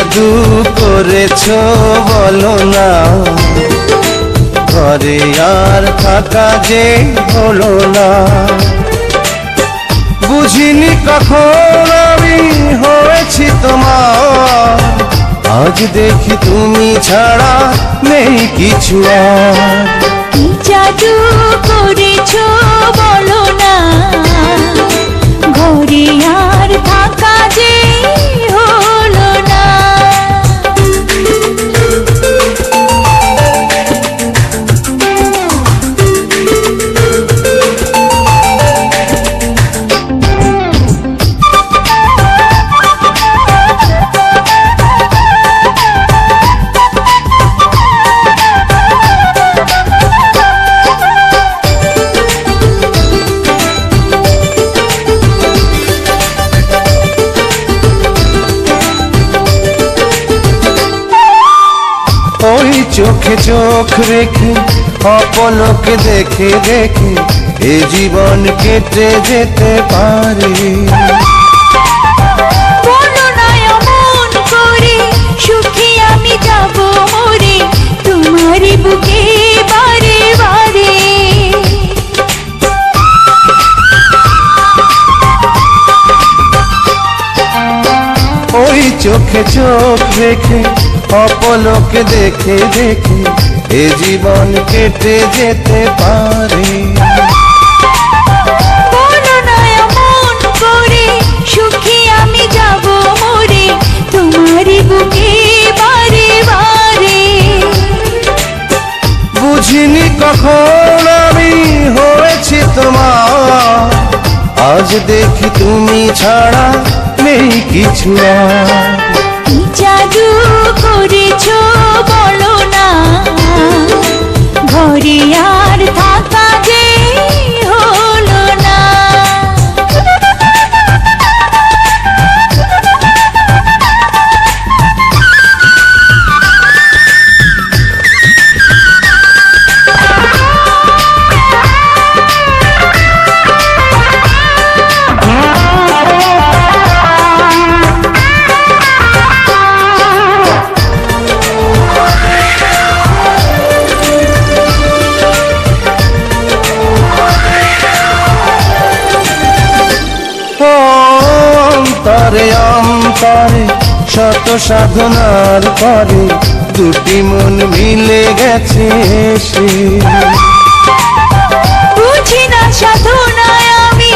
জাদু করেছো বলো না, ঘরে আর থাকা যে হলো না। বুঝিনি কখন আমি হয়েছি তোমার, আজ দেখি তুমি ছাড়া নেই কিছু আর। কি জাদু করেছো বলো না, ঘরে আর থাকা যে হলো না। ওই চোখে চোখ রেখে অপলকে দেখে দেখে এ জীবন কেটে যেতে পারে। বলো না এমন করে, সুখী আমি যাব মরে তোমারই বুকে বারে বারে। ওই চোখে চোখ রেখে অপলকে দেখে দেখে এ জীবন কেটে যেতে পারে। বলো না এমন করে, সুখী আমি যাব মরে তোমারই বুকে বারে বারে। বুঝিনি কখন আমি হয়েছি তোমার, আজ দেখি তুমি ছাড়া নেই কিছু আর। কি জাদু করেছো বলো না, ঘরে আর থাকা যে হলো না। অন্তরে অন্তরে শত সাধনার পরে দুটি মন মিলে গেছে সে। বুঝি না সাধনায় আমি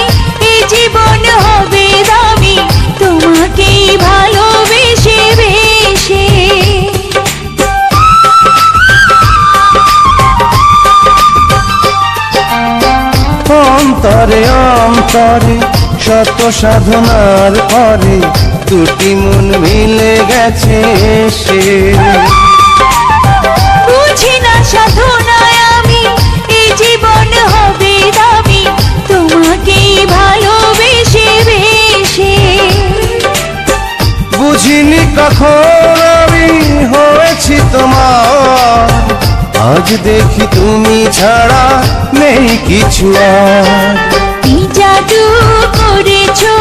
এ জীবন হবে দামি তোমাকেই ভালোবেসে বেশে। অন্তরে অন্তরে শত সাধনার পরে দুটি মন মিলে গেছে সে। বুঝি না সাধনায় আমি এ জীবন হবে দামি তোমাকেই ভালোবেসে বেশে। বুঝিনি কখন আমি হয়েছি তোমার, আজ দেখি তুমি ছাড়া নেই কিছু আর। কি জাদু করেছো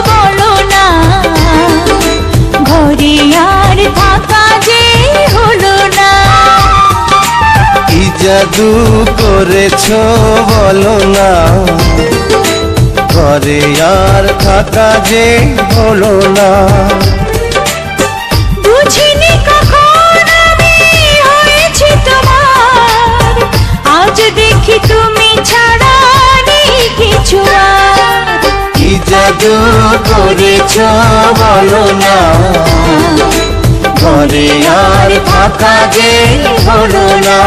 বলো না, ঘরে আর থাকা যে হলো না। কি জাদু করেছো বলো না, ঘরে আর থাকা যে হলো না। বুঝিনি কখন আমি হয়েছি তোমার, আজ দেখি তুমি ছাড়া নেই কিছু আর। কি জাদু করেছো বলো না, ঘরে আর থাকা যে হলো না।